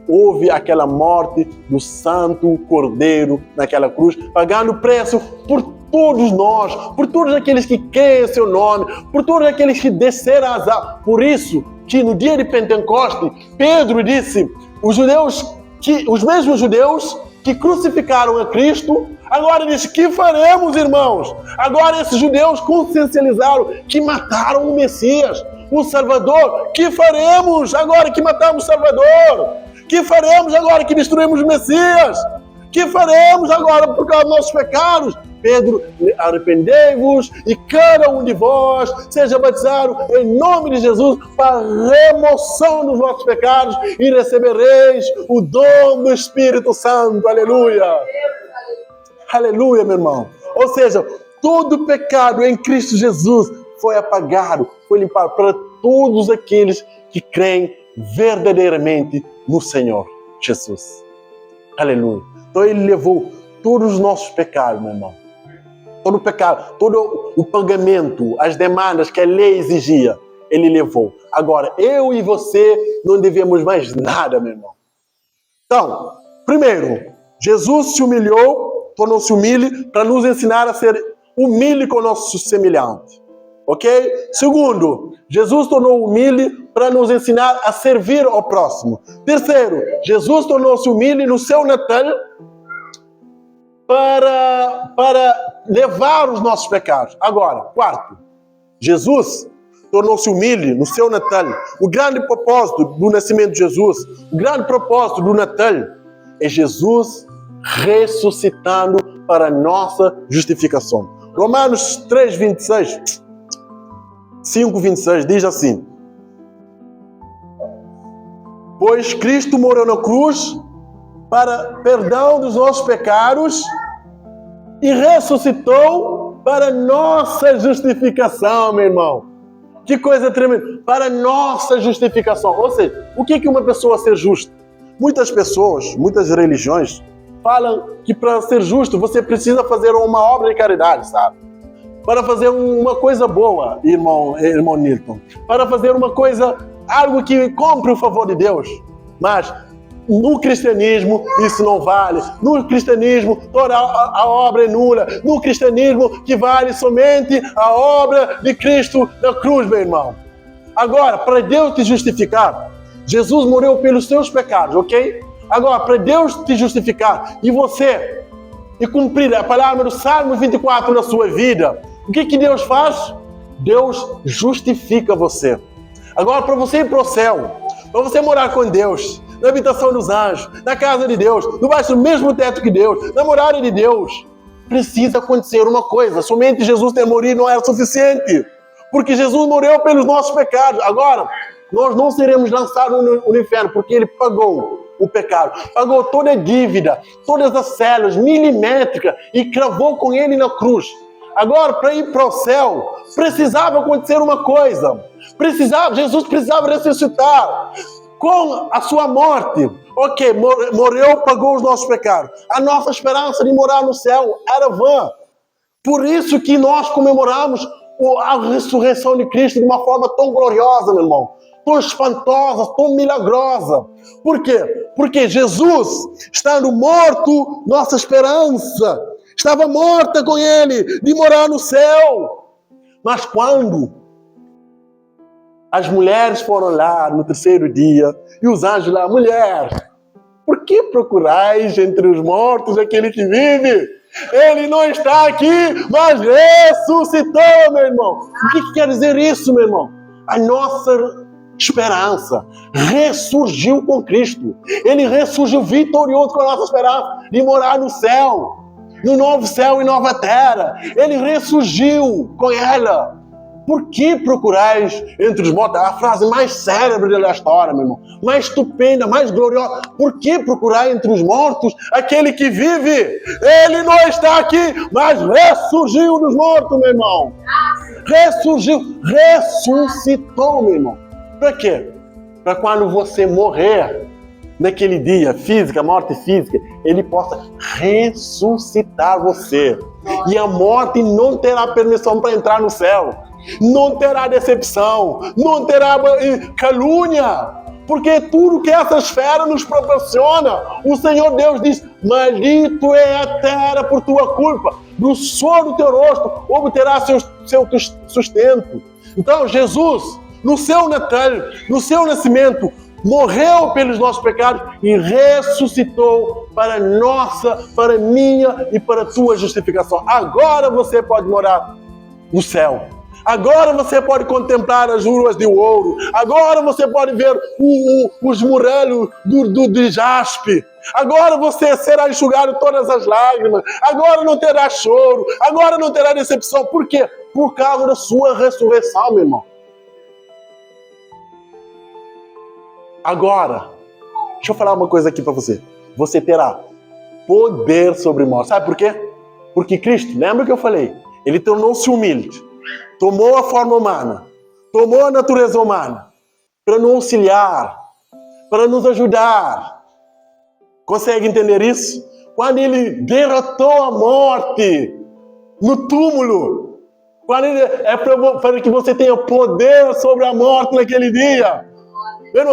[SPEAKER 1] houve aquela morte do Santo Cordeiro naquela cruz, pagando preço por todos nós, por todos aqueles que creem em seu nome, por todos aqueles que desceram as águas. Por isso que no dia de Pentecoste, Pedro disse: os mesmos judeus que crucificaram a Cristo, agora diz: que faremos, irmãos? Agora esses judeus consciencializaram que mataram o Messias, o Salvador. Que faremos agora que matamos o Salvador? Que faremos agora que destruímos o Messias? Que faremos agora por causa dos nossos pecados? Pedro: arrependei-vos e cada um de vós seja batizado em nome de Jesus para a remoção dos vossos pecados e recebereis o dom do Espírito Santo. Aleluia! Aleluia, meu irmão. Ou seja, todo pecado em Cristo Jesus foi apagado, foi limpado para todos aqueles que creem verdadeiramente no Senhor Jesus. Aleluia. Então ele levou todos os nossos pecados, meu irmão. Todo o pecado, todo o pagamento, as demandas que a lei exigia, ele levou. Agora, eu e você não devemos mais nada, meu irmão. Então, primeiro, Jesus se humilhou, tornou-se humilde para nos ensinar a ser humilde com o nosso semelhante. Ok? Segundo, Jesus tornou humilde para nos ensinar a servir ao próximo. Terceiro, Jesus tornou-se humilde no seu Natal para levar os nossos pecados. Agora, quarto, Jesus tornou-se humilde no seu Natal. O grande propósito do nascimento de Jesus, o grande propósito do Natal é Jesus ressuscitando para a nossa justificação. Romanos 3:26, 5:26 diz assim: pois Cristo morreu na cruz para perdão dos nossos pecados e ressuscitou para nossa justificação, meu irmão. Que coisa tremenda! Para nossa justificação. Ou seja, o que é uma pessoa ser justa? Muitas pessoas, muitas religiões, falam que para ser justo você precisa fazer uma obra de caridade, sabe? Para fazer uma coisa boa, irmão Nilton. Para fazer uma coisa, algo que compre o favor de Deus. Mas no cristianismo isso não vale. No cristianismo toda a obra é nula. No cristianismo que vale somente a obra de Cristo na cruz, meu irmão. Agora, para Deus te justificar, Jesus morreu pelos seus pecados, ok? Agora, para Deus te justificar e cumprir a palavra do Salmo 24 na sua vida, o que Deus faz? Deus justifica você. Agora, para você ir para o céu, para você morar com Deus, na habitação dos anjos, na casa de Deus, debaixo do mesmo teto que Deus, na morada de Deus, precisa acontecer uma coisa. Somente Jesus ter morrido não é suficiente. Porque Jesus morreu pelos nossos pecados. Agora, nós não seremos lançados no inferno, porque Ele pagou o pecado. Pagou toda a dívida, todas as células milimétricas e cravou com Ele na cruz. Agora, para ir para o céu, precisava acontecer uma coisa. Jesus precisava ressuscitar. Com a sua morte, ok, morreu, pagou os nossos pecados. A nossa esperança de morar no céu era vã. Por isso que nós comemoramos a ressurreição de Cristo de uma forma tão gloriosa, meu irmão. Tão espantosa, tão milagrosa. Por quê? Porque Jesus, estando morto, nossa esperança estava morta com Ele, de morar no céu. Mas quando as mulheres foram lá no terceiro dia, e os anjos lá, mulher, por que procurais entre os mortos aquele que vive? Ele não está aqui, mas ressuscitou, meu irmão. O que quer dizer isso, meu irmão? A nossa esperança ressurgiu com Cristo. Ele ressurgiu vitorioso com a nossa esperança de morar no céu, no novo céu e nova terra. Ele ressurgiu com ela. Por que procurais entre os mortos? A frase mais célebre da história, meu irmão. Mais estupenda, mais gloriosa. Por que procurar entre os mortos aquele que vive? Ele não está aqui, mas ressurgiu dos mortos, meu irmão. Ressuscitou, meu irmão. Para quê? Para quando você morrer, naquele dia, morte física, Ele possa ressuscitar você. E a morte não terá permissão para entrar no céu. Não terá decepção, não terá calúnia, porque tudo que essa esfera nos proporciona, o Senhor Deus diz: maldito é a terra por tua culpa, do suor do teu rosto obterá seu sustento. Então Jesus, no seu Natal, no seu nascimento, morreu pelos nossos pecados e ressuscitou para minha e para a tua justificação. Agora você pode morar no céu. Agora você pode contemplar as ruas de ouro. Agora você pode ver os murelos de jaspe. Agora você será enxugado todas as lágrimas. Agora não terá choro. Agora não terá decepção. Por quê? Por causa da sua ressurreição, meu irmão. Agora, deixa eu falar uma coisa aqui para você. Você terá poder sobre a morte. Sabe por quê? Porque Cristo, lembra que eu falei? Ele tornou-se humilde, tomou a forma humana, tomou a natureza humana para nos auxiliar, para nos ajudar. Consegue entender isso? Quando ele derrotou a morte no túmulo, quando ele, para que você tenha poder sobre a morte naquele dia,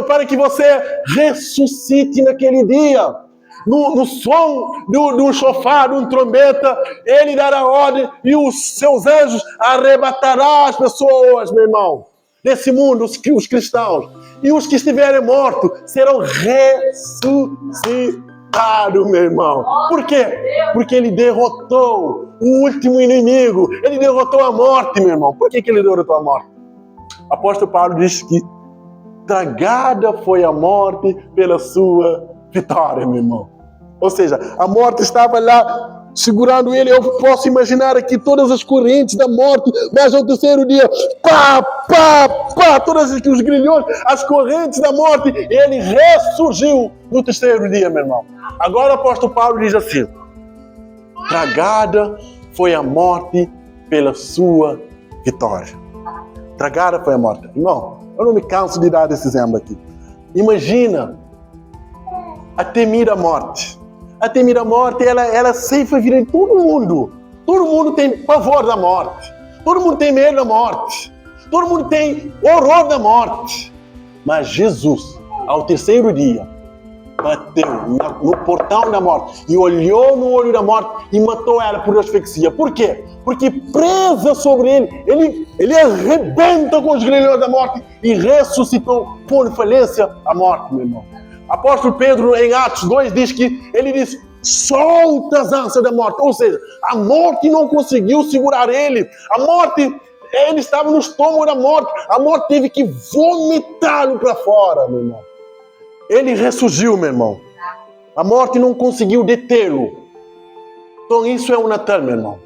[SPEAKER 1] para que você ressuscite naquele dia. No som de um chofar, de um trombeta, ele dará ordem e os seus anjos arrebatarão as pessoas, meu irmão, desse mundo, os cristãos. E os que estiverem mortos serão ressuscitados, meu irmão. Por quê? Porque ele derrotou o último inimigo. Ele derrotou a morte, meu irmão. Por que ele derrotou a morte? O apóstolo Paulo diz que tragada foi a morte pela sua vitória, meu irmão. Ou seja, a morte estava lá segurando ele. Eu posso imaginar aqui todas as correntes da morte, mas ao terceiro dia, todos os grilhões, as correntes da morte, ele ressurgiu no terceiro dia, meu irmão. Agora o apóstolo Paulo diz assim: tragada foi a morte pela sua vitória. Tragada foi a morte. Irmão, eu não me canso de dar esse exemplo aqui. Imagina a temida morte. A temida morte, ela ceifa a vida de todo mundo. Todo mundo tem pavor da morte. Todo mundo tem medo da morte. Todo mundo tem horror da morte. Mas Jesus, ao terceiro dia, bateu no portão da morte e olhou no olho da morte e matou ela por asfixia. Por quê? Porque presa sobre ele arrebenta com os grilhões da morte e ressuscitou por falência a morte, meu irmão. Apóstolo Pedro, em Atos 2, diz que ele disse: solta as ânsias da morte. Ou seja, a morte não conseguiu segurar ele. A morte, ele estava no estômago da morte. A morte teve que vomitá-lo para fora, meu irmão. Ele ressurgiu, meu irmão. A morte não conseguiu detê-lo. Então isso é o Natal, meu irmão.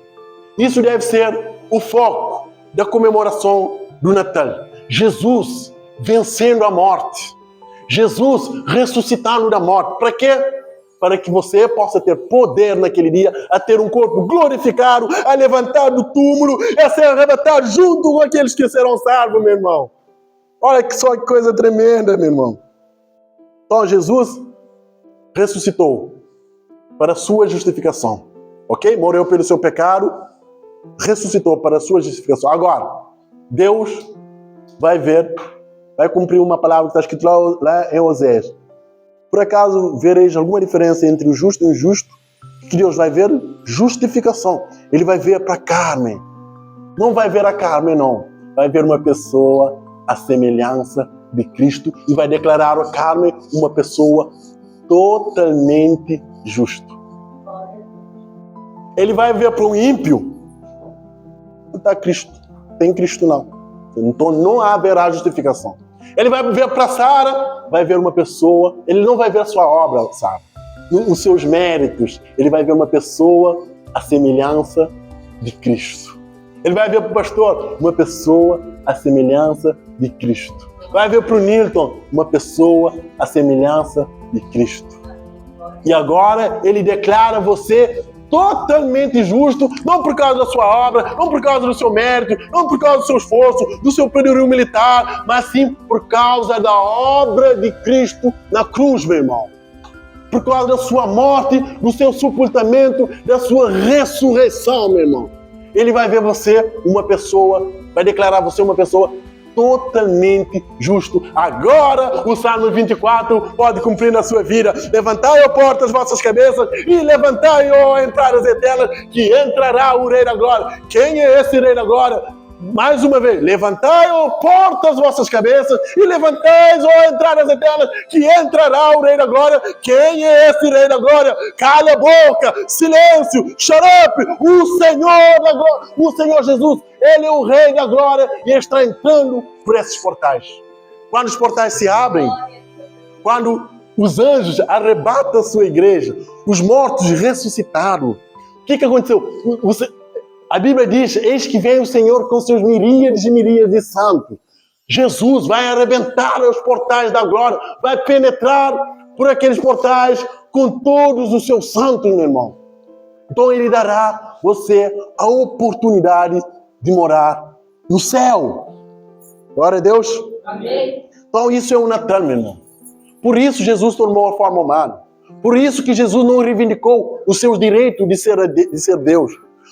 [SPEAKER 1] Isso deve ser o foco da comemoração do Natal. Jesus vencendo a morte. Jesus ressuscitando da morte. Para quê? Para que você possa ter poder naquele dia, a ter um corpo glorificado, a levantar do túmulo, a ser arrebatado junto com aqueles que serão salvos, meu irmão. Olha que só que coisa tremenda, meu irmão. Então Jesus ressuscitou para a sua justificação. Ok? Morreu pelo seu pecado, ressuscitou para a sua justificação. Agora, Deus vai cumprir uma palavra que está escrita lá em Oséias. Por acaso vereis alguma diferença entre o justo e o injusto? Que Deus vai ver? Justificação. Ele vai ver para a carne. Não vai ver a carne, não. Vai ver uma pessoa à semelhança de Cristo e vai declarar a carne uma pessoa totalmente justa. Ele vai ver para um ímpio. Não está Cristo. Tem Cristo não. Então não haverá justificação. Ele vai ver para Sara, vai ver uma pessoa, ele não vai ver a sua obra, Sara, os seus méritos, ele vai ver uma pessoa à semelhança de Cristo. Ele vai ver para o pastor uma pessoa à semelhança de Cristo. Vai ver para o Nilton uma pessoa à semelhança de Cristo. E agora ele declara você totalmente justo, não por causa da sua obra, não por causa do seu mérito, não por causa do seu esforço, do seu poderio militar, mas sim por causa da obra de Cristo na cruz, meu irmão. Por causa da sua morte, do seu sepultamento, da sua ressurreição, meu irmão. Ele vai ver você uma pessoa, vai declarar você uma pessoa totalmente justo. Agora o Salmo 24 pode cumprir na sua vida. Levantai, ó portas, as vossas cabeças, e levantai, ó entradas eternas, que entrará o Rei da Glória. Quem é esse Rei da Glória? Mais uma vez, levantai, ó portas, as vossas cabeças, e levantai, ó entradas eternas, que entrará o Rei da Glória. Quem é esse Rei da Glória? Cala a boca, silêncio, shut up, o Senhor da Glória, o Senhor Jesus, Ele é o Rei da Glória e está entrando por esses portais. Quando os portais se abrem, quando os anjos arrebatam a sua igreja, os mortos ressuscitaram, o que aconteceu? A Bíblia diz: eis que vem o Senhor com seus miríades e miríades de santos. Jesus vai arrebentar os portais da glória, vai penetrar por aqueles portais com todos os seus santos, meu irmão. Então ele dará você a oportunidade de morar no céu. Glória a Deus.
[SPEAKER 2] Amém.
[SPEAKER 1] Então isso é o Natal, meu irmão. Por isso Jesus tomou a forma humana. Por isso que Jesus não reivindicou os seus direitos de ser Deus.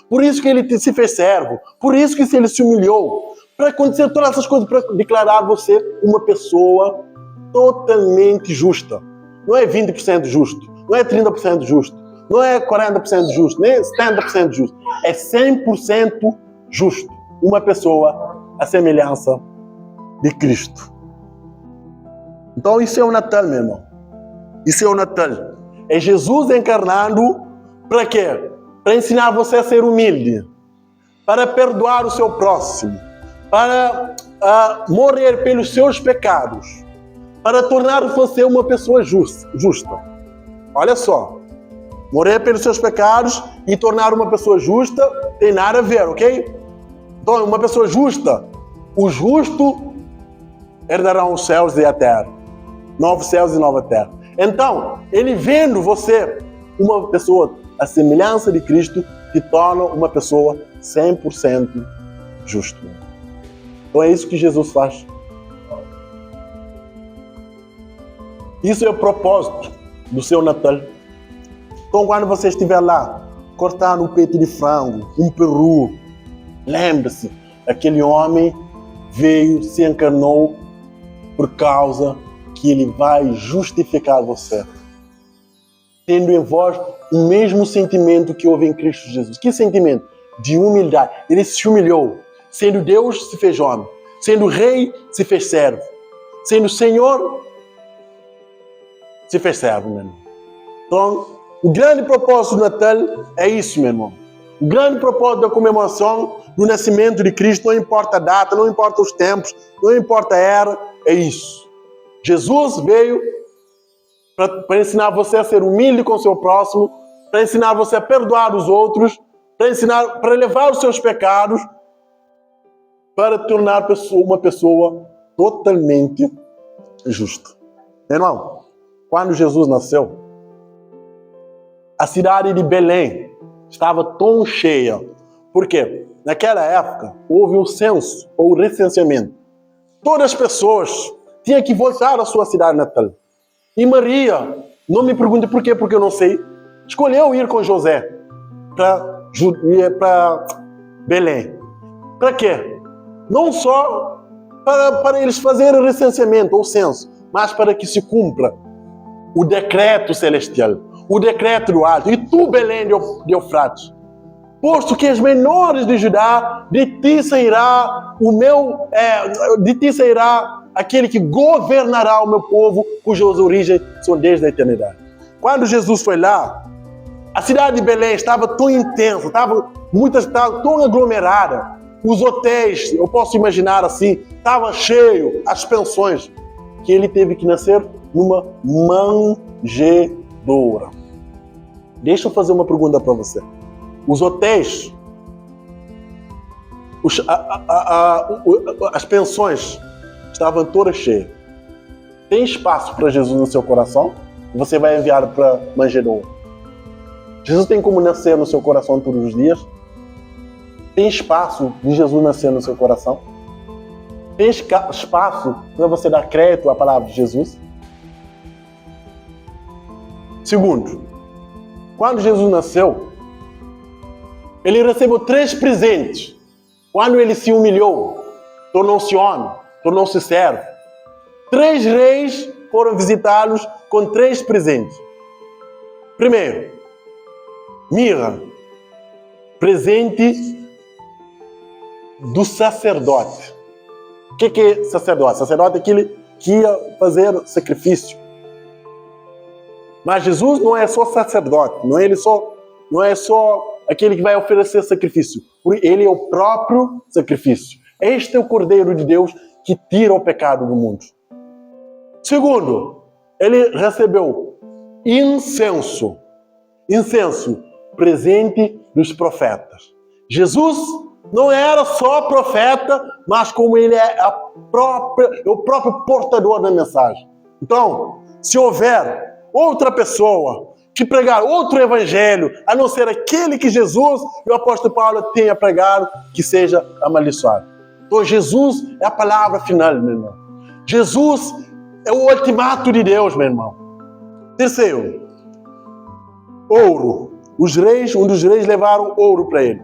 [SPEAKER 1] Por isso que ele se fez servo. Por isso que ele se humilhou. Para acontecer todas essas coisas, para declarar você uma pessoa totalmente justa. Não é 20% justo. Não é 30% justo. Não é 40% justo. Nem 70% justo. É 100% justo. Uma pessoa à semelhança de Cristo. Então isso é o Natal, meu irmão. Isso é o Natal. É Jesus encarnando para quê? Para ensinar você a ser humilde. Para perdoar o seu próximo. Para morrer pelos seus pecados. Para tornar você uma pessoa justa. Olha só. Morrer pelos seus pecados e tornar uma pessoa justa tem nada a ver, ok? Então, uma pessoa justa, o justo herdarão os céus e a terra. Novos céus e nova terra. Então, ele vendo você uma pessoa à semelhança de Cristo, te torna uma pessoa 100% justa. Então é isso que Jesus faz. Isso é o propósito do seu Natal. Então quando você estiver lá, cortando um peito de frango, um peru, lembre-se, aquele homem veio, se encarnou por causa que ele vai justificar você. Tendo em vós o mesmo sentimento que houve em Cristo Jesus. Que sentimento? De humildade. Ele se humilhou. Sendo Deus, se fez homem. Sendo rei, se fez servo. Sendo Senhor, se fez servo, meu irmão. Então, o grande propósito do Natal é isso, meu irmão. O grande propósito da comemoração do nascimento de Cristo, não importa a data, não importa os tempos, não importa a era, é isso. Jesus veio para ensinar você a ser humilde com o seu próximo, para ensinar você a perdoar os outros, para levar os seus pecados, para tornar uma pessoa totalmente justa. Meu irmão, quando Jesus nasceu, a cidade de Belém estava tão cheia. Por quê? Naquela época, houve um censo, ou recenseamento. Todas as pessoas tinham que voltar à sua cidade natal. E Maria, não me pergunte por quê, porque eu não sei, escolheu ir com José para Belém. Para quê? Não só para eles fazerem recenseamento ou censo, mas para que se cumpra o decreto celestial, o decreto do alto. E tu, Belém de Eufrates, posto que as menores de Judá, de ti sairá aquele que governará o meu povo, cujas origens são desde a eternidade. Quando Jesus foi lá, a cidade de Belém estava tão intensa, estava tão aglomerada. Os hotéis, eu posso imaginar assim, estava cheio, as pensões, que ele teve que nascer numa manjedoura. Deixa eu fazer uma pergunta para você. Os hotéis, as pensões estavam todas cheias. Tem espaço para Jesus no seu coração? Você vai enviar para manjedoura. Jesus tem como nascer no seu coração todos os dias? Tem espaço de Jesus nascer no seu coração? Tem espaço para você dar crédito à palavra de Jesus? Segundo, quando Jesus nasceu, ele recebeu 3 presentes. Quando ele se humilhou, tornou-se homem, tornou-se servo. 3 reis foram visitá-los com 3 presentes. Primeiro, mirra, presente do sacerdote. O que é sacerdote? Sacerdote é aquele que ia fazer sacrifício. Mas Jesus não é só sacerdote, não é só aquele que vai oferecer sacrifício. Ele é o próprio sacrifício. Este é o Cordeiro de Deus que tira o pecado do mundo. Segundo, ele recebeu incenso. Incenso, presente dos profetas. Jesus não era só profeta, mas como ele é o próprio portador da mensagem. Então, se houver outra pessoa que pregar outro evangelho, a não ser aquele que Jesus e o apóstolo Paulo tenha pregado, que seja amaldiçoado. Então Jesus é a palavra final, meu irmão. Jesus é o ultimato de Deus, meu irmão. Terceiro, ouro. Um dos reis levaram ouro para ele.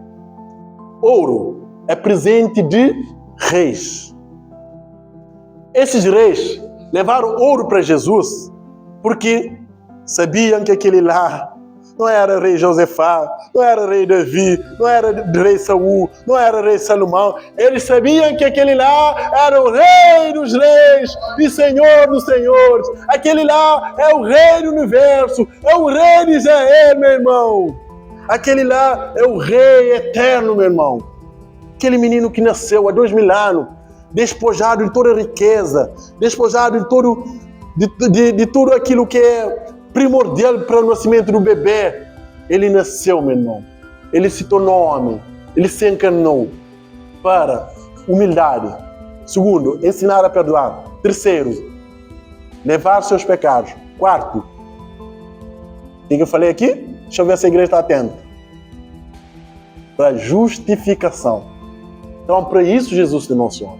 [SPEAKER 1] Ouro é presente de reis. Esses reis levaram ouro para Jesus porque sabiam que aquele lá não era rei Josafá, não era rei Davi, não era rei Saul, não era rei Salomão. Eles sabiam que aquele lá era o rei dos reis e senhor dos senhores. Aquele lá é o rei do universo, é o rei de Israel, meu irmão. Aquele lá é o rei eterno, meu irmão. Aquele menino que nasceu há 2000 anos, despojado de toda riqueza, despojado de tudo aquilo que é primordial para o nascimento do bebê. Ele nasceu, meu irmão. Ele se tornou homem. Ele se encarnou para humildade. Segundo, ensinar a perdoar. Terceiro, levar seus pecados. Quarto, o que eu falei aqui? Deixa eu ver se a igreja está atenta. Para justificação. Então, para isso Jesus se tornou.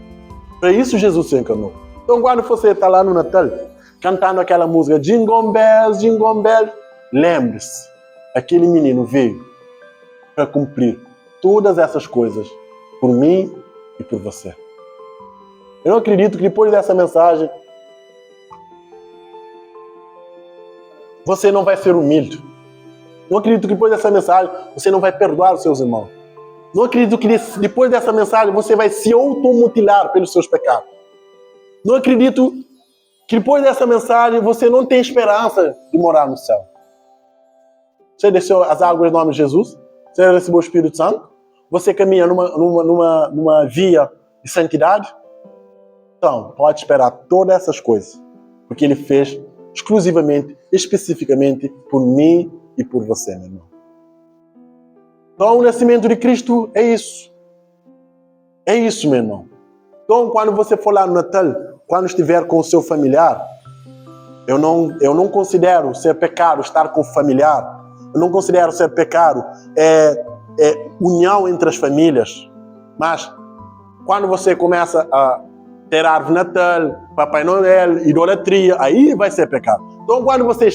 [SPEAKER 1] Para isso Jesus se encarnou. Então, quando você está lá no Natal, cantando aquela música Jingle Bells, Jingle Bells, lembre-se, aquele menino veio para cumprir todas essas coisas por mim e por você. Eu não acredito que depois dessa mensagem você não vai ser humilde. Não acredito que depois dessa mensagem você não vai perdoar os seus irmãos. Não acredito que depois dessa mensagem você vai se automutilar pelos seus pecados. Não acredito que depois dessa mensagem você não tem esperança de morar no céu. Você desceu as águas em nome de Jesus? Você recebeu o Espírito Santo? Você caminha numa via de santidade? Então, pode esperar todas essas coisas. Porque Ele fez exclusivamente, especificamente por mim e por você, meu irmão. Então, o nascimento de Cristo é isso. É isso, meu irmão. Então, quando você for lá no Natal, quando estiver com o seu familiar, eu não considero ser pecado estar com o familiar. Eu não considero ser pecado união entre as famílias. Mas, quando você começa a ter árvore de Natal, Papai Noel, idolatria, aí vai ser pecado. Então, quando você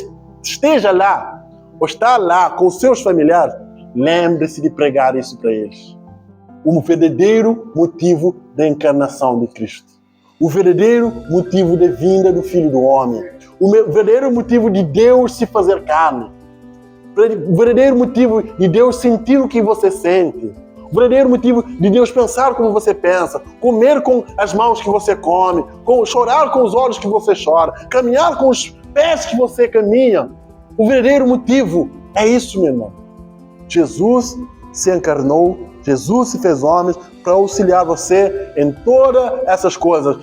[SPEAKER 1] esteja lá, ou está lá com os seus familiares, lembre-se de pregar isso para eles. O verdadeiro motivo da encarnação de Cristo. O verdadeiro motivo da vinda do Filho do Homem. O verdadeiro motivo de Deus se fazer carne. O verdadeiro motivo de Deus sentir o que você sente. O verdadeiro motivo de Deus pensar como você pensa. Comer com as mãos que você come. Chorar com os olhos que você chora. Caminhar com os pés que você caminha. O verdadeiro motivo é isso, meu irmão. Jesus se encarnou, Jesus se fez homem para auxiliar você em todas essas coisas.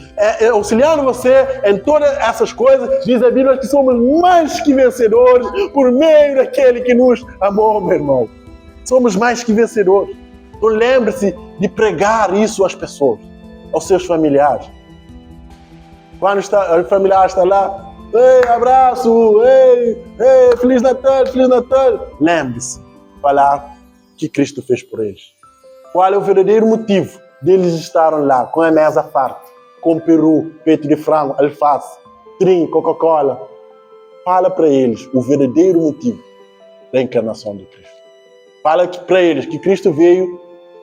[SPEAKER 1] Auxiliando você em todas essas coisas, diz a Bíblia que somos mais que vencedores por meio daquele que nos amou, meu irmão. Somos mais que vencedores. Então lembre-se de pregar isso às pessoas, aos seus familiares. Quando o familiar está lá, ei, abraço, ei, Feliz Natal, Feliz Natal. Lembre-se falar que Cristo fez por eles. Qual é o verdadeiro motivo deles estarem lá com a mesa farta, com peru, peito de frango, alface, trim, Coca-Cola? Fala para eles o verdadeiro motivo da encarnação de Cristo. Fala para eles que Cristo veio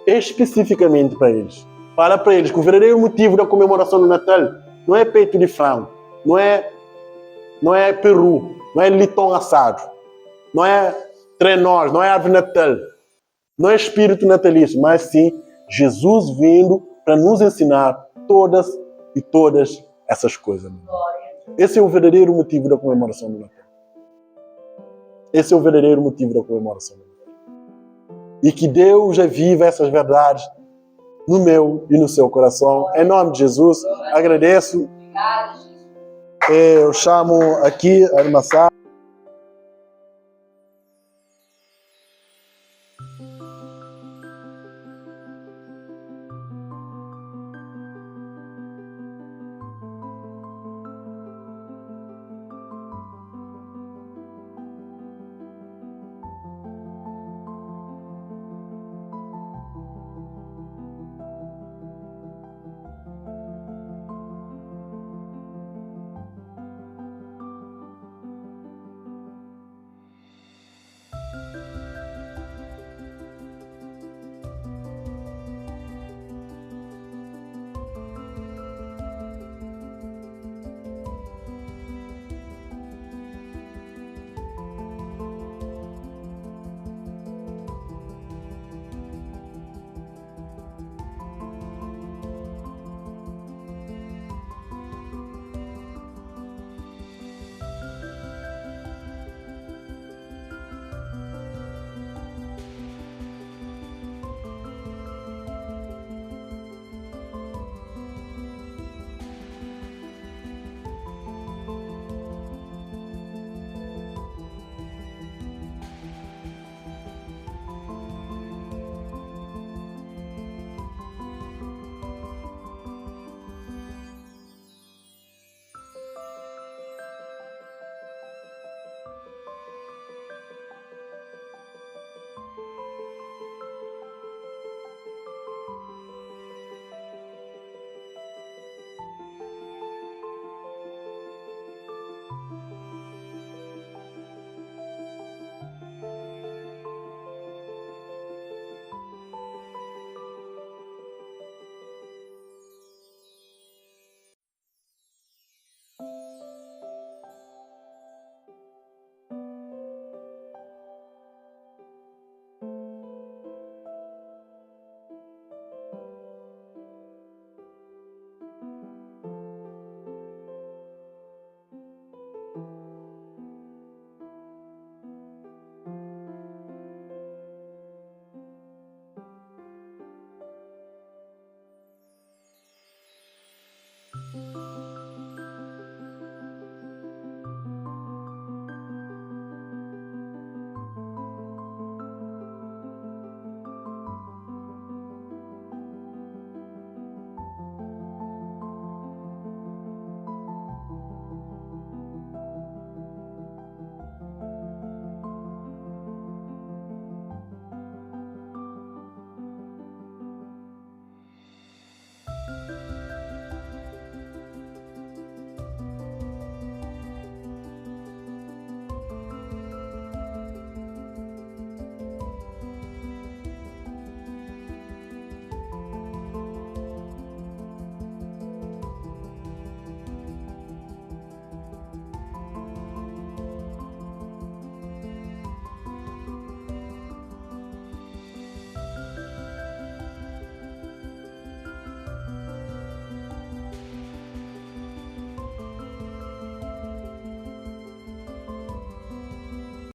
[SPEAKER 1] especificamente para eles. Fala para eles que o verdadeiro motivo da comemoração do Natal não é peito de frango, não é peru, não é liton assado, não é trenós, não é árvore de Natal, não é espírito natalício, mas sim Jesus vindo para nos ensinar todas essas coisas. Esse é o verdadeiro motivo da comemoração do Natal. Esse é o verdadeiro motivo da comemoração do Natal. E que Deus já viva essas verdades no meu e no seu coração. Em nome de Jesus, agradeço. Eu chamo aqui a irmã Sara.